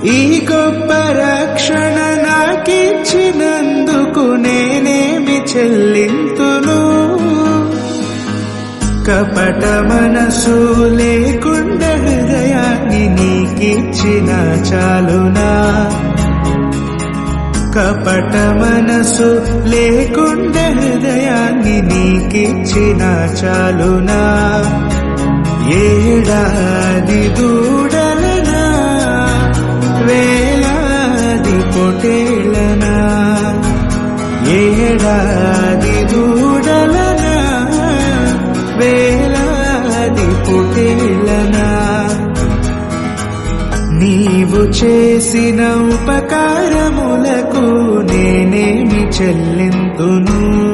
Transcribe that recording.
ఈ గొప్ప రక్షణ నాకిచ్చినందుకు నేనేమి చెల్లింతును? కపట మనసు లేకుండా హృదయాన్ని నీకిచ్చిన చాలునా? కపట మనసు లేకుండా హృదయాన్ని నీకిచ్చిన చాలునా? ఏడాది దూడలనా, వేలాది పొటేళ్ళనా? ఏడాది దూడలనా, వేలాది పొటేళ్ళనా? నీవు చేసిన ఉపకారములకు నేనేమి చెల్లింతును?